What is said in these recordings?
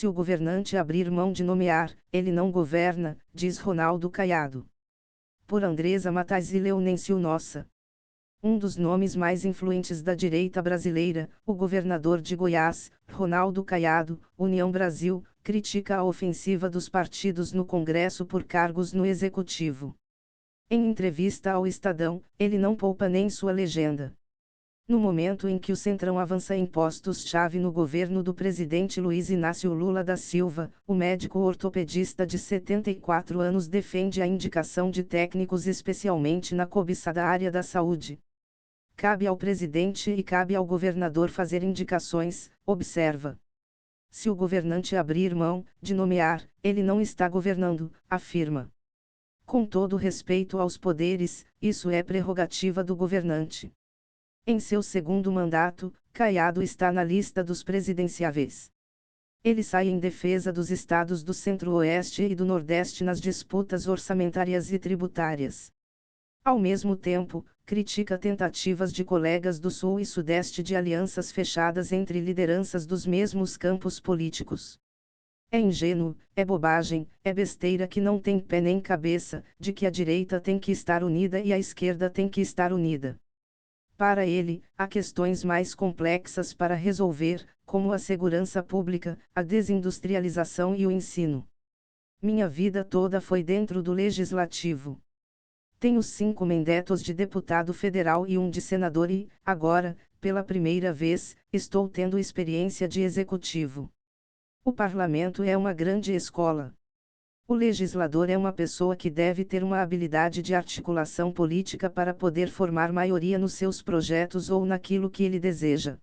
Se o governante abrir mão de nomear, ele não governa, diz Ronaldo Caiado. Por Andresa Matais e Leonêncio Nossa. Um dos nomes mais influentes da direita brasileira, o governador de Goiás, Ronaldo Caiado, União Brasil, critica a ofensiva dos partidos no Congresso por cargos no Executivo. Em entrevista ao Estadão, ele não poupa nem sua legenda. No momento em que o Centrão avança em postos-chave no governo do presidente Luiz Inácio Lula da Silva, o médico ortopedista de 74 anos defende a indicação de técnicos especialmente na cobiçada área da saúde. Cabe ao presidente e cabe ao governador fazer indicações, observa. Se o governante abrir mão de nomear, ele não está governando, afirma. Com todo respeito aos poderes, isso é prerrogativa do governante. Em seu segundo mandato, Caiado está na lista dos presidenciáveis. Ele sai em defesa dos estados do Centro-Oeste e do Nordeste nas disputas orçamentárias e tributárias. Ao mesmo tempo, critica tentativas de colegas do Sul e Sudeste de alianças fechadas entre lideranças dos mesmos campos políticos. É ingênuo, é bobagem, é besteira que não tem pé nem cabeça, de que a direita tem que estar unida e a esquerda tem que estar unida. Para ele, há questões mais complexas para resolver, como a segurança pública, a desindustrialização e o ensino. Minha vida toda foi dentro do legislativo. Tenho 5 mandatos de deputado federal e um de senador e, agora, pela primeira vez, estou tendo experiência de executivo. O parlamento é uma grande escola. O legislador é uma pessoa que deve ter uma habilidade de articulação política para poder formar maioria nos seus projetos ou naquilo que ele deseja.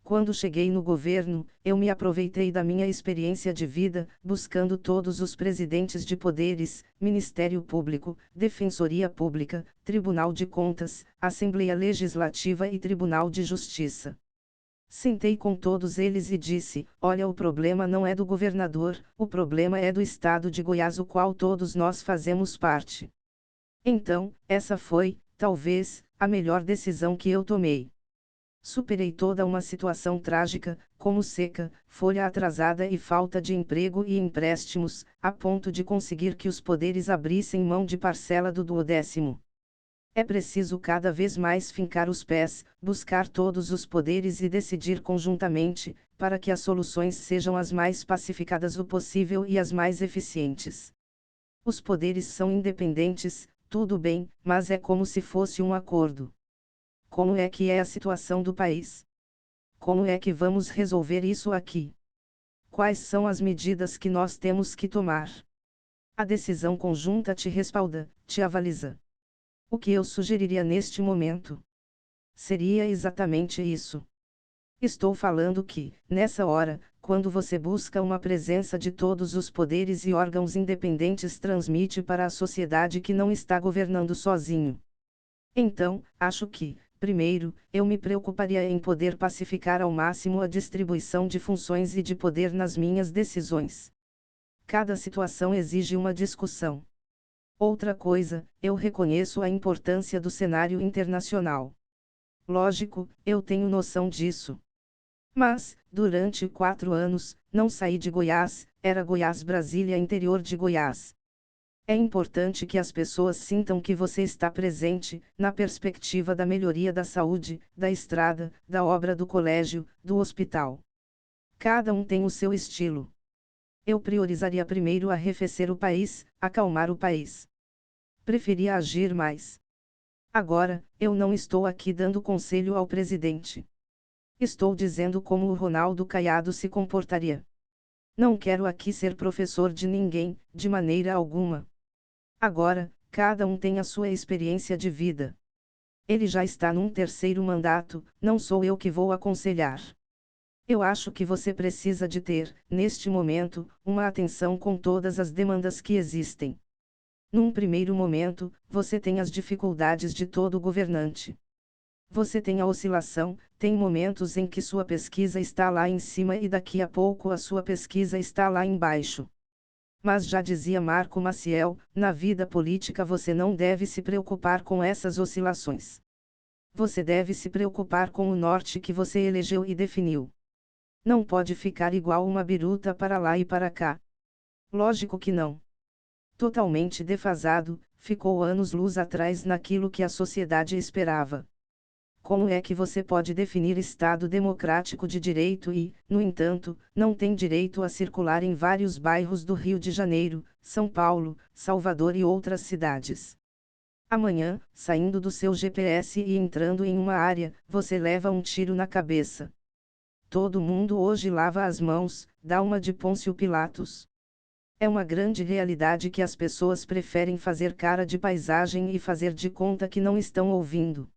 Quando cheguei no governo, eu me aproveitei da minha experiência de vida, buscando todos os presidentes de poderes, Ministério Público, Defensoria Pública, Tribunal de Contas, Assembleia Legislativa e Tribunal de Justiça. Sentei com todos eles e disse: olha, o problema não é do governador, o problema é do estado de Goiás, o qual todos nós fazemos parte. Então, essa foi, talvez, a melhor decisão que eu tomei. Superei toda uma situação trágica, como seca, folha atrasada e falta de emprego e empréstimos, a ponto de conseguir que os poderes abrissem mão de parcela do 12º. É preciso cada vez mais fincar os pés, buscar todos os poderes e decidir conjuntamente, para que as soluções sejam as mais pacificadas o possível e as mais eficientes. Os poderes são independentes, tudo bem, mas é como se fosse um acordo. Como é que é a situação do país? Como é que vamos resolver isso aqui? Quais são as medidas que nós temos que tomar? A decisão conjunta te respalda, te avaliza. O que eu sugeriria neste momento? Seria exatamente isso. Estou falando que, nessa hora, quando você busca uma presença de todos os poderes e órgãos independentes, transmite para a sociedade que não está governando sozinho. Então, acho que, primeiro, eu me preocuparia em poder pacificar ao máximo a distribuição de funções e de poder nas minhas decisões. Cada situação exige uma discussão. Outra coisa, eu reconheço a importância do cenário internacional. Lógico, eu tenho noção disso. Mas, durante 4 anos, não saí de Goiás, era Goiás-Brasília, interior de Goiás. É importante que as pessoas sintam que você está presente, na perspectiva da melhoria da saúde, da estrada, da obra do colégio, do hospital. Cada um tem o seu estilo. Eu priorizaria primeiro arrefecer o país, acalmar o país. Preferia agir mais. Agora, eu não estou aqui dando conselho ao presidente. Estou dizendo como o Ronaldo Caiado se comportaria. Não quero aqui ser professor de ninguém, de maneira alguma. Agora, cada um tem a sua experiência de vida. Ele já está num 3º mandato, não sou eu que vou aconselhar. Eu acho que você precisa de ter, neste momento, uma atenção com todas as demandas que existem. Num primeiro momento, você tem as dificuldades de todo governante. Você tem a oscilação, tem momentos em que sua pesquisa está lá em cima e daqui a pouco a sua pesquisa está lá embaixo. Mas já dizia Marco Maciel, na vida política você não deve se preocupar com essas oscilações. Você deve se preocupar com o norte que você elegeu e definiu. Não pode ficar igual uma biruta para lá e para cá. Lógico que não. Totalmente defasado, ficou anos-luz atrás naquilo que a sociedade esperava. Como é que você pode definir Estado democrático de direito e, no entanto, não tem direito a circular em vários bairros do Rio de Janeiro, São Paulo, Salvador e outras cidades? Amanhã, saindo do seu GPS e entrando em uma área, você leva um tiro na cabeça. Todo mundo hoje lava as mãos, dá uma de Pôncio Pilatos. É uma grande realidade que as pessoas preferem fazer cara de paisagem e fazer de conta que não estão ouvindo.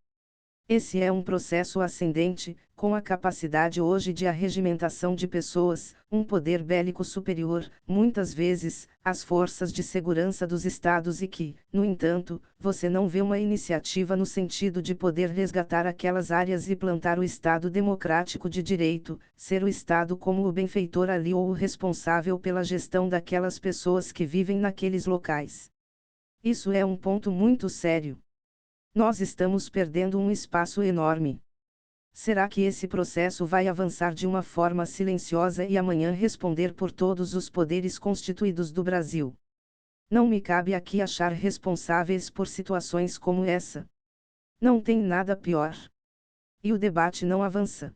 Esse é um processo ascendente, com a capacidade hoje de arregimentação de pessoas, um poder bélico superior, muitas vezes, às forças de segurança dos estados e que, no entanto, você não vê uma iniciativa no sentido de poder resgatar aquelas áreas e plantar o Estado democrático de direito, ser o Estado como o benfeitor ali ou o responsável pela gestão daquelas pessoas que vivem naqueles locais. Isso é um ponto muito sério. Nós estamos perdendo um espaço enorme. Será que esse processo vai avançar de uma forma silenciosa e amanhã responder por todos os poderes constituídos do Brasil? Não me cabe aqui achar responsáveis por situações como essa. Não tem nada pior. E o debate não avança.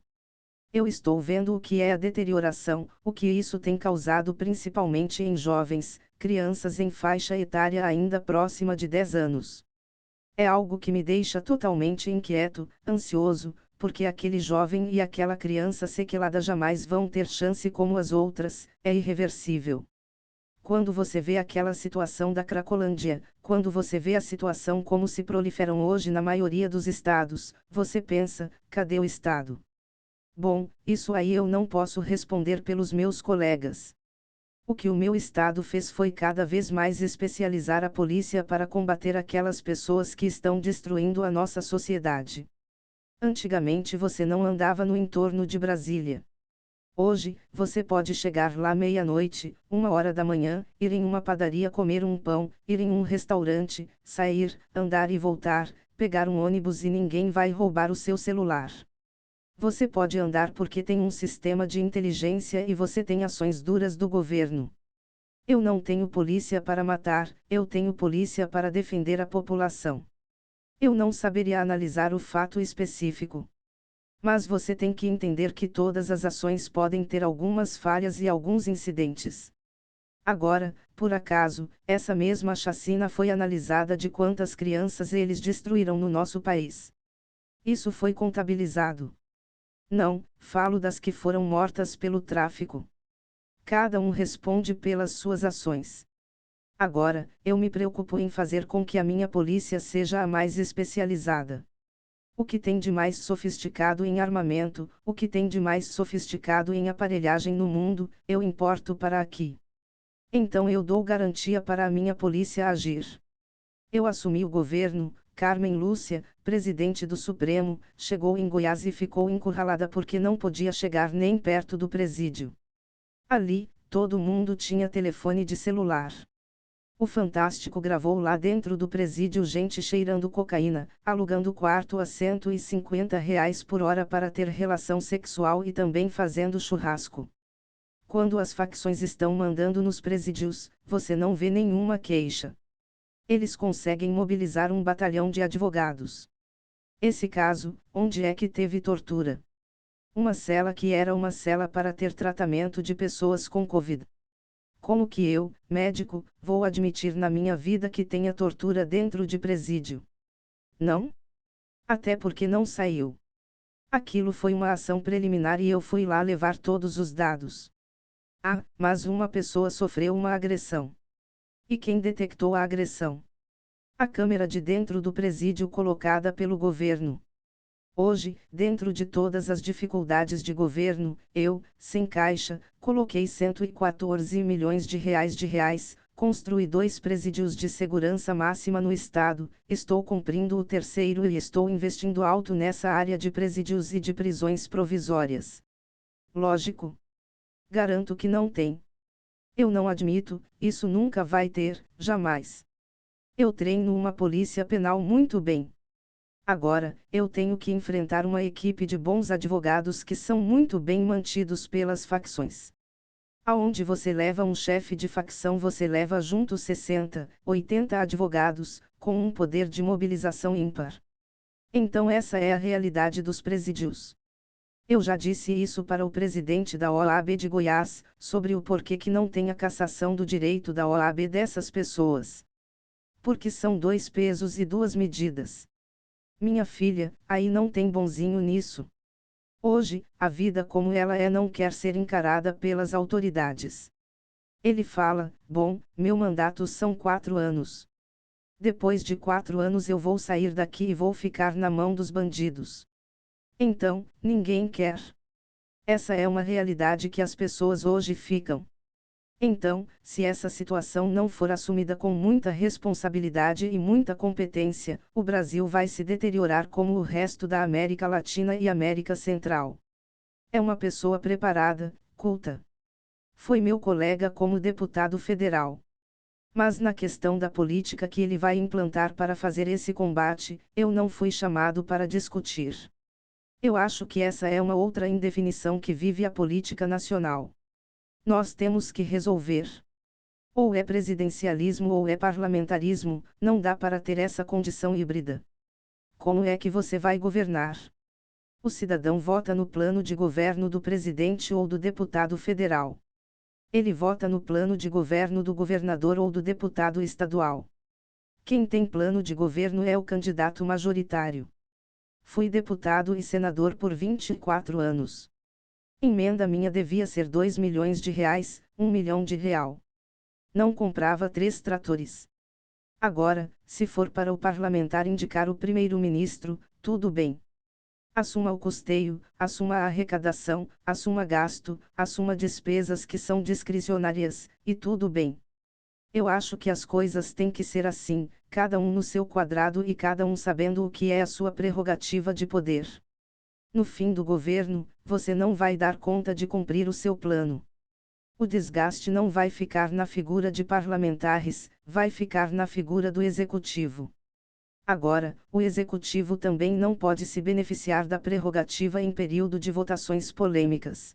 Eu estou vendo o que é a deterioração, o que isso tem causado principalmente em jovens, crianças em faixa etária ainda próxima de 10 anos. É algo que me deixa totalmente inquieto, ansioso, porque aquele jovem e aquela criança sequelada jamais vão ter chance como as outras, é irreversível. Quando você vê aquela situação da Cracolândia, quando você vê a situação como se proliferam hoje na maioria dos estados, você pensa, cadê o Estado? Bom, isso aí eu não posso responder pelos meus colegas. O que o meu estado fez foi cada vez mais especializar a polícia para combater aquelas pessoas que estão destruindo a nossa sociedade. Antigamente você não andava no entorno de Brasília. Hoje, você pode chegar lá meia-noite, 1 hora da manhã, ir em uma padaria comer um pão, ir em um restaurante, sair, andar e voltar, pegar um ônibus e ninguém vai roubar o seu celular. Você pode andar porque tem um sistema de inteligência e você tem ações duras do governo. Eu não tenho polícia para matar, eu tenho polícia para defender a população. Eu não saberia analisar o fato específico. Mas você tem que entender que todas as ações podem ter algumas falhas e alguns incidentes. Agora, por acaso, essa mesma chacina foi analisada de quantas crianças eles destruíram no nosso país. Isso foi contabilizado. Não, falo das que foram mortas pelo tráfico. Cada um responde pelas suas ações. Agora, eu me preocupo em fazer com que a minha polícia seja a mais especializada. O que tem de mais sofisticado em armamento, o que tem de mais sofisticado em aparelhagem no mundo, eu importo para aqui. Então eu dou garantia para a minha polícia agir. Eu assumi o governo, Carmen Lúcia, presidente do Supremo, chegou em Goiás e ficou encurralada porque não podia chegar nem perto do presídio. Ali, todo mundo tinha telefone de celular. O Fantástico gravou lá dentro do presídio gente cheirando cocaína, alugando quarto a R$ 150 por hora para ter relação sexual e também fazendo churrasco. Quando as facções estão mandando nos presídios, você não vê nenhuma queixa. Eles conseguem mobilizar um batalhão de advogados. Esse caso, onde é que teve tortura? Uma cela que era uma cela para ter tratamento de pessoas com Covid. Como que eu, médico, vou admitir na minha vida que tenha tortura dentro de presídio? Não? Até porque não saiu. Aquilo foi uma ação preliminar e eu fui lá levar todos os dados. Ah, mas uma pessoa sofreu uma agressão. E quem detectou a agressão? A câmera de dentro do presídio colocada pelo governo. Hoje, dentro de todas as dificuldades de governo, eu, sem caixa, coloquei 114 milhões de reais, construí 2 presídios de segurança máxima no estado, estou cumprindo o terceiro e estou investindo alto nessa área de presídios e de prisões provisórias. Lógico. Garanto que não tem. Eu não admito, isso nunca vai ter, jamais. Eu treino uma polícia penal muito bem. Agora, eu tenho que enfrentar uma equipe de bons advogados que são muito bem mantidos pelas facções. Aonde você leva um chefe de facção, você leva junto 60, 80 advogados, com um poder de mobilização ímpar. Então essa é a realidade dos presídios. Eu já disse isso para o presidente da OAB de Goiás, sobre o porquê que não tem a cassação do direito da OAB dessas pessoas. Porque são 2 pesos e 2 medidas. Minha filha, aí não tem bonzinho nisso. Hoje, a vida como ela é não quer ser encarada pelas autoridades. Ele fala: bom, meu mandato são 4 anos. Depois de 4 anos eu vou sair daqui e vou ficar na mão dos bandidos. Então, ninguém quer. Essa é uma realidade que as pessoas hoje ficam. Então, se essa situação não for assumida com muita responsabilidade e muita competência, o Brasil vai se deteriorar como o resto da América Latina e América Central. É uma pessoa preparada, culta. Foi meu colega como deputado federal. Mas na questão da política que ele vai implantar para fazer esse combate, eu não fui chamado para discutir. Eu acho que essa é uma outra indefinição que vive a política nacional. Nós temos que resolver. Ou é presidencialismo ou é parlamentarismo, não dá para ter essa condição híbrida. Como é que você vai governar? O cidadão vota no plano de governo do presidente ou do deputado federal. Ele vota no plano de governo do governador ou do deputado estadual. Quem tem plano de governo é o candidato majoritário. Fui deputado e senador por 24 anos. Emenda minha devia ser 2 milhões de reais, 1 milhão de real. Não comprava 3 tratores. Agora, se for para o parlamentar indicar o primeiro-ministro, tudo bem. Assuma o custeio, assuma a arrecadação, assuma gasto, assuma despesas que são discricionárias, e tudo bem. Eu acho que as coisas têm que ser assim, cada um no seu quadrado e cada um sabendo o que é a sua prerrogativa de poder. No fim do governo, você não vai dar conta de cumprir o seu plano. O desgaste não vai ficar na figura de parlamentares, vai ficar na figura do executivo. Agora, o executivo também não pode se beneficiar da prerrogativa em período de votações polêmicas.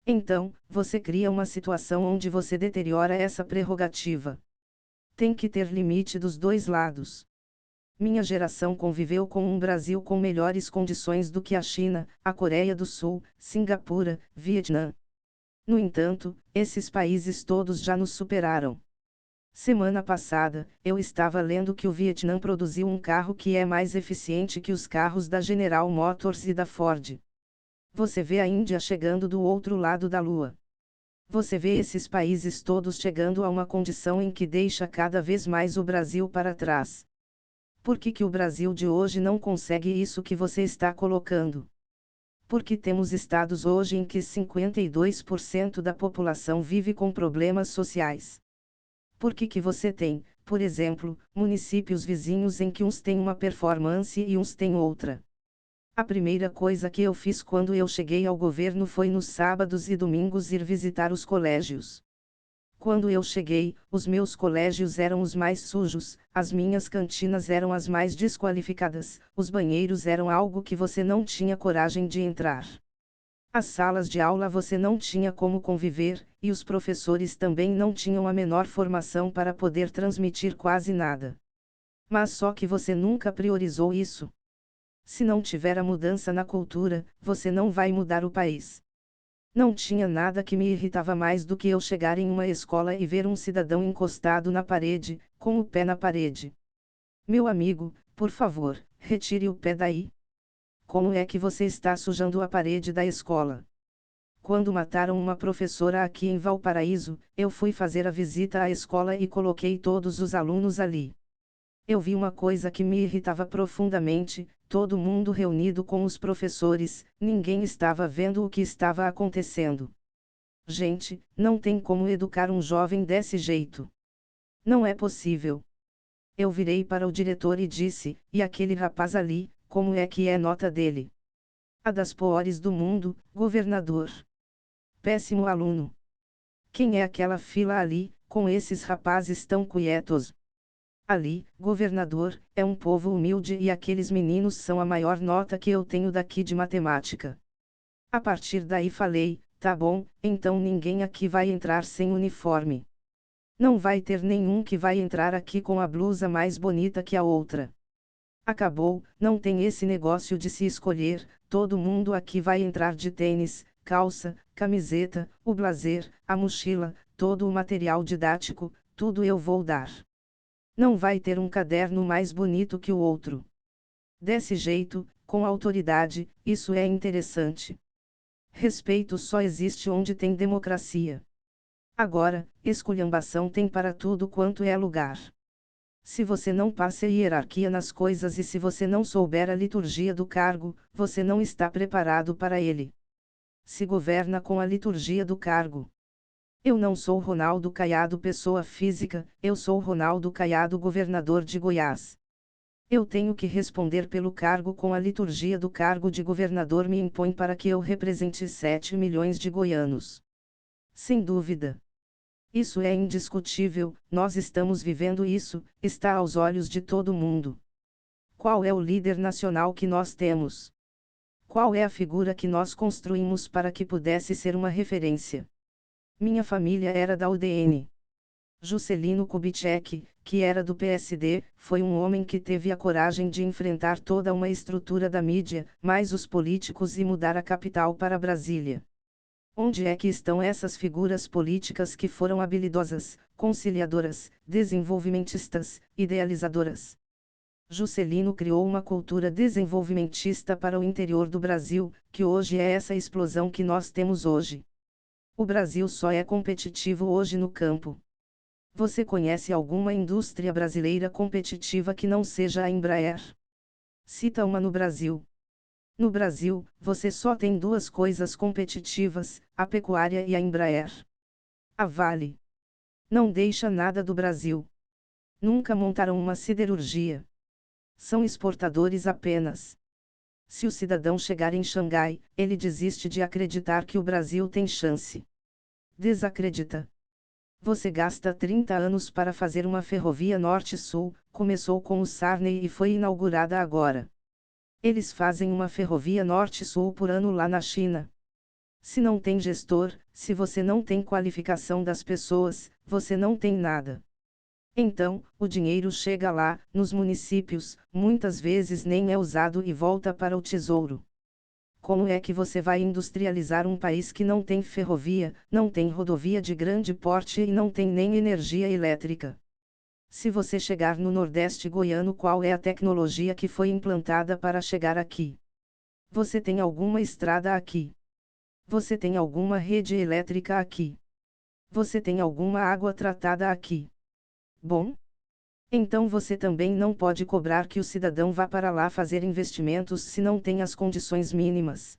Então, você cria uma situação onde você deteriora essa prerrogativa. Tem que ter limite dos dois lados. Minha geração conviveu com um Brasil com melhores condições do que a China, a Coreia do Sul, Singapura, Vietnã. No entanto, esses países todos já nos superaram. Semana passada, eu estava lendo que o Vietnã produziu um carro que é mais eficiente que os carros da General Motors e da Ford. Você vê a Índia chegando do outro lado da Lua. Você vê esses países todos chegando a uma condição em que deixa cada vez mais o Brasil para trás. Por que o Brasil de hoje não consegue isso que você está colocando? Porque temos estados hoje em que 52% da população vive com problemas sociais. Por que você tem, por exemplo, municípios vizinhos em que uns têm uma performance e uns têm outra? A primeira coisa que eu fiz quando eu cheguei ao governo foi nos sábados e domingos ir visitar os colégios. Quando eu cheguei, os meus colégios eram os mais sujos, as minhas cantinas eram as mais desqualificadas, os banheiros eram algo que você não tinha coragem de entrar. As salas de aula você não tinha como conviver, e os professores também não tinham a menor formação para poder transmitir quase nada. Mas só que você nunca priorizou isso. Se não tiver a mudança na cultura, você não vai mudar o país. Não tinha nada que me irritava mais do que eu chegar em uma escola e ver um cidadão encostado na parede, com o pé na parede. Meu amigo, por favor, retire o pé daí. Como é que você está sujando a parede da escola? Quando mataram uma professora aqui em Valparaíso, eu fui fazer a visita à escola e coloquei todos os alunos ali. Eu vi uma coisa que me irritava profundamente: todo mundo reunido com os professores, ninguém estava vendo o que estava acontecendo. Gente, não tem como educar um jovem desse jeito. Não é possível. Eu virei para o diretor e disse: e aquele rapaz ali, como é que é nota dele? A das piores do mundo, governador. Péssimo aluno. Quem é aquela fila ali, com esses rapazes tão quietos? Ali, governador, é um povo humilde e aqueles meninos são a maior nota que eu tenho daqui de matemática. A partir daí falei, tá bom, então ninguém aqui vai entrar sem uniforme. Não vai ter nenhum que vai entrar aqui com a blusa mais bonita que a outra. Acabou, não tem esse negócio de se escolher, todo mundo aqui vai entrar de tênis, calça, camiseta, o blazer, a mochila, todo o material didático, tudo eu vou dar. Não vai ter um caderno mais bonito que o outro. Desse jeito, com autoridade, isso é interessante. Respeito só existe onde tem democracia. Agora, esculhambação tem para tudo quanto é lugar. Se você não passa hierarquia nas coisas e se você não souber a liturgia do cargo, você não está preparado para ele. Se governa com a liturgia do cargo. Eu não sou Ronaldo Caiado pessoa física, eu sou Ronaldo Caiado governador de Goiás. Eu tenho que responder pelo cargo com a liturgia do cargo de governador me impõe para que eu represente 7 milhões de goianos. Sem dúvida. Isso é indiscutível, nós estamos vivendo isso, está aos olhos de todo mundo. Qual é o líder nacional que nós temos? Qual é a figura que nós construímos para que pudesse ser uma referência? Minha família era da UDN. Juscelino Kubitschek, que era do PSD, foi um homem que teve a coragem de enfrentar toda uma estrutura da mídia, mais os políticos e mudar a capital para Brasília. Onde é que estão essas figuras políticas que foram habilidosas, conciliadoras, desenvolvimentistas, idealizadoras? Juscelino criou uma cultura desenvolvimentista para o interior do Brasil, que hoje é essa explosão que nós temos hoje. O Brasil só é competitivo hoje no campo. Você conhece alguma indústria brasileira competitiva que não seja a Embraer? Cita uma no Brasil. No Brasil, você só tem duas coisas competitivas, a pecuária e a Embraer. A Vale não deixa nada do Brasil. Nunca montaram uma siderurgia. São exportadores apenas. Se o cidadão chegar em Xangai, ele desiste de acreditar que o Brasil tem chance. Desacredita. Você gasta 30 anos para fazer uma ferrovia norte-sul, começou com o Sarney e foi inaugurada agora. Eles fazem uma ferrovia norte-sul por ano lá na China. Se não tem gestor, se você não tem qualificação das pessoas, você não tem nada. Então, o dinheiro chega lá, nos municípios, muitas vezes nem é usado e volta para o tesouro. Como é que você vai industrializar um país que não tem ferrovia, não tem rodovia de grande porte e não tem nem energia elétrica? Se você chegar no Nordeste goiano, qual é a tecnologia que foi implantada para chegar aqui? Você tem alguma estrada aqui? Você tem alguma rede elétrica aqui? Você tem alguma água tratada aqui? Bom? Então você também não pode cobrar que o cidadão vá para lá fazer investimentos se não tem as condições mínimas.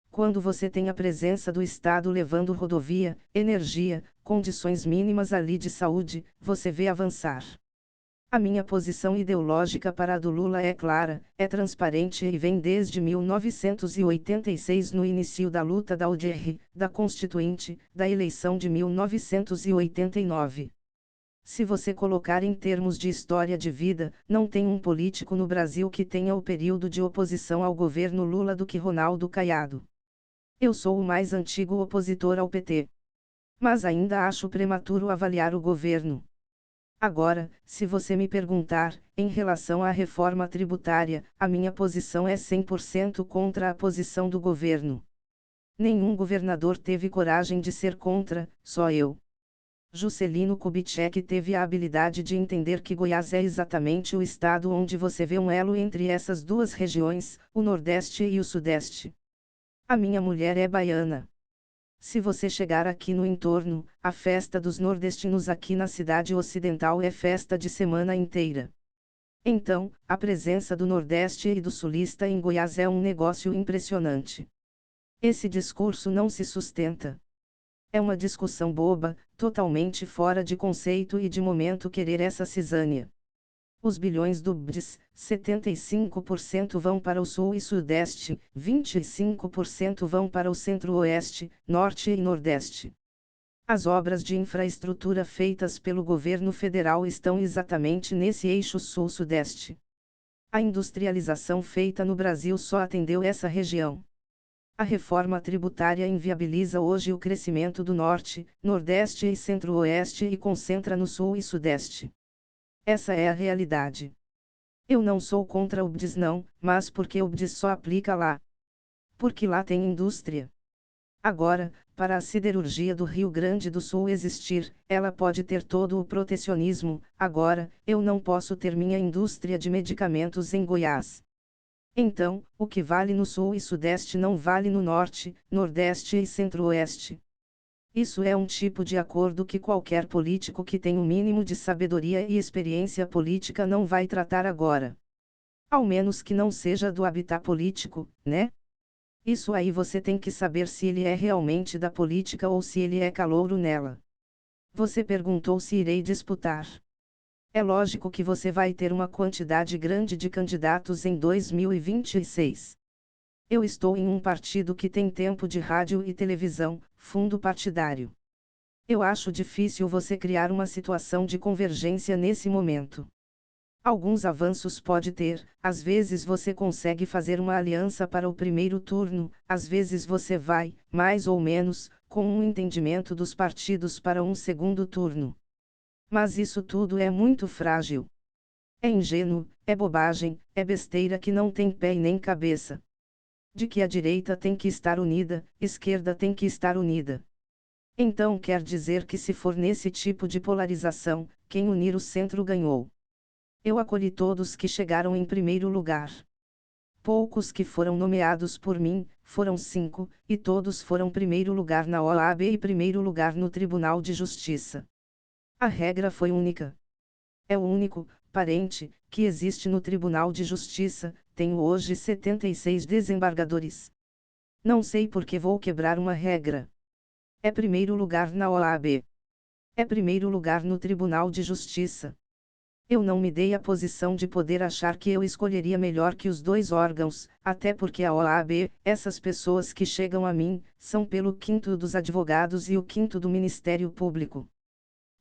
Quando você tem a presença do Estado levando rodovia, energia, condições mínimas ali de saúde, você vê avançar. A minha posição ideológica para a do Lula é clara, é transparente e vem desde 1986 no início da luta da UDR, da Constituinte, da eleição de 1989. Se você colocar em termos de história de vida, não tem um político no Brasil que tenha o período de oposição ao governo Lula do que Ronaldo Caiado. Eu sou o mais antigo opositor ao PT. Mas ainda acho prematuro avaliar o governo. Agora, se você me perguntar, em relação à reforma tributária, a minha posição é 100% contra a posição do governo. Nenhum governador teve coragem de ser contra, só eu. Juscelino Kubitschek teve a habilidade de entender que Goiás é exatamente o estado onde você vê um elo entre essas duas regiões, o Nordeste e o Sudeste. A minha mulher é baiana. Se você chegar aqui no entorno, a festa dos nordestinos aqui na cidade ocidental é festa de semana inteira. Então, a presença do Nordeste e do Sulista em Goiás é um negócio impressionante. Esse discurso não se sustenta. É uma discussão boba, totalmente fora de conceito e de momento querer essa cisânia. Os bilhões do BRIS, 75% vão para o Sul e Sudeste, 25% vão para o Centro-Oeste, Norte e Nordeste. As obras de infraestrutura feitas pelo governo federal estão exatamente nesse eixo sul-sudeste. A industrialização feita no Brasil só atendeu essa região. A reforma tributária inviabiliza hoje o crescimento do Norte, Nordeste e Centro-Oeste e concentra no Sul e Sudeste. Essa é a realidade. Eu não sou contra o BDS não, mas porque o BDS só aplica lá. Porque lá tem indústria. Agora, para a siderurgia do Rio Grande do Sul existir, ela pode ter todo o protecionismo. Agora, eu não posso ter minha indústria de medicamentos em Goiás. Então, o que vale no Sul e Sudeste não vale no Norte, Nordeste e Centro-Oeste. Isso é um tipo de acordo que qualquer político que tem o mínimo de sabedoria e experiência política não vai tratar agora. Ao menos que não seja do habitat político, né? Isso aí você tem que saber se ele é realmente da política ou se ele é calouro nela. Você perguntou se irei disputar. É lógico que você vai ter uma quantidade grande de candidatos em 2026. Eu estou em um partido que tem tempo de rádio e televisão, fundo partidário. Eu acho difícil você criar uma situação de convergência nesse momento. Alguns avanços pode ter, às vezes você consegue fazer uma aliança para o primeiro turno, às vezes você vai, mais ou menos, com um entendimento dos partidos para um segundo turno. Mas isso tudo é muito frágil. É ingênuo, é bobagem, é besteira que não tem pé e nem cabeça. De que a direita tem que estar unida, esquerda tem que estar unida. Então quer dizer que se for nesse tipo de polarização, quem unir o centro ganhou. Eu acolhi todos que chegaram em primeiro lugar. Poucos que foram nomeados por mim, foram 5, e todos foram primeiro lugar na OAB e primeiro lugar no Tribunal de Justiça. A regra foi única. É o único parente que existe no Tribunal de Justiça. Tenho hoje 76 desembargadores. Não sei por que vou quebrar uma regra. É primeiro lugar na OAB. É primeiro lugar no Tribunal de Justiça. Eu não me dei a posição de poder achar que eu escolheria melhor que os dois órgãos, até porque a OAB, essas pessoas que chegam a mim, são pelo quinto dos advogados e o quinto do Ministério Público.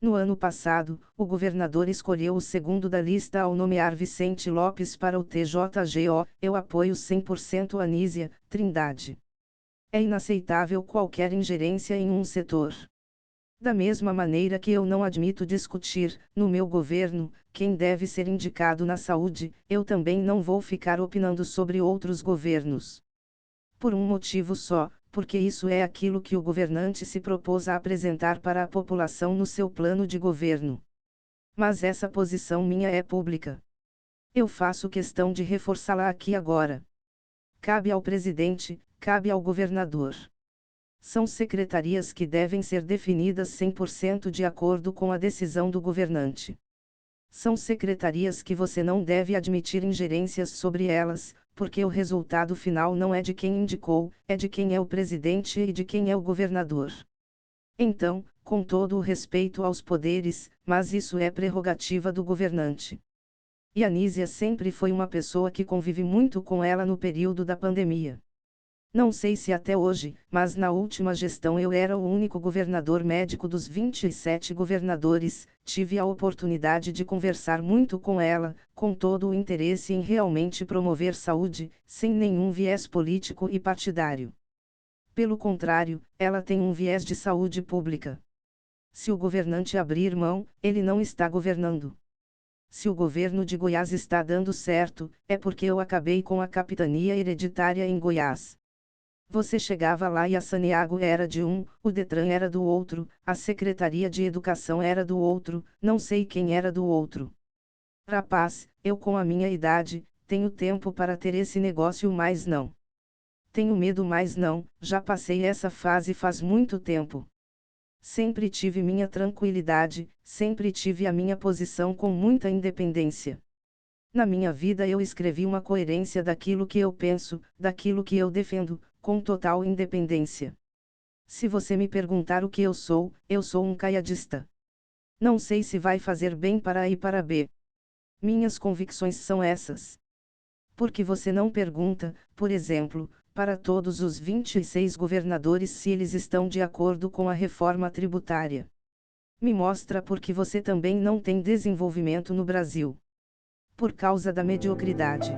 No ano passado, o governador escolheu o segundo da lista ao nomear Vicente Lopes para o TJGO. Eu apoio 100% Anísia Trindade. É inaceitável qualquer ingerência em um setor. Da mesma maneira que eu não admito discutir, no meu governo, quem deve ser indicado na saúde, eu também não vou ficar opinando sobre outros governos. Por um motivo só, porque isso é aquilo que o governante se propôs a apresentar para a população no seu plano de governo. Mas essa posição minha é pública. Eu faço questão de reforçá-la aqui agora. Cabe ao presidente, cabe ao governador. São secretarias que devem ser definidas 100% de acordo com a decisão do governante. São secretarias que você não deve admitir ingerências sobre elas, porque o resultado final não é de quem indicou, é de quem é o presidente e de quem é o governador. Então, com todo o respeito aos poderes, mas isso é prerrogativa do governante. E Anísia sempre foi uma pessoa que convive muito com ela no período da pandemia. Não sei se até hoje, mas na última gestão eu era o único governador médico dos 27 governadores, tive a oportunidade de conversar muito com ela, com todo o interesse em realmente promover saúde, sem nenhum viés político e partidário. Pelo contrário, ela tem um viés de saúde pública. Se o governante abrir mão, ele não está governando. Se o governo de Goiás está dando certo, é porque eu acabei com a capitania hereditária em Goiás. Você chegava lá e a Saneago era de um, o Detran era do outro, a Secretaria de Educação era do outro, não sei quem era do outro. Rapaz, eu com a minha idade, tenho tempo para ter esse negócio mais não. Tenho medo mais não, já passei essa fase faz muito tempo. Sempre tive minha tranquilidade, sempre tive a minha posição com muita independência. Na minha vida eu escrevi uma coerência daquilo que eu penso, daquilo que eu defendo, com total independência. Se você me perguntar o que eu sou um caiadista. Não sei se vai fazer bem para A e para B. Minhas convicções são essas. Por que você não pergunta, por exemplo, para todos os 26 governadores se eles estão de acordo com a reforma tributária. Me mostra por que você também não tem desenvolvimento no Brasil. Por causa da mediocridade.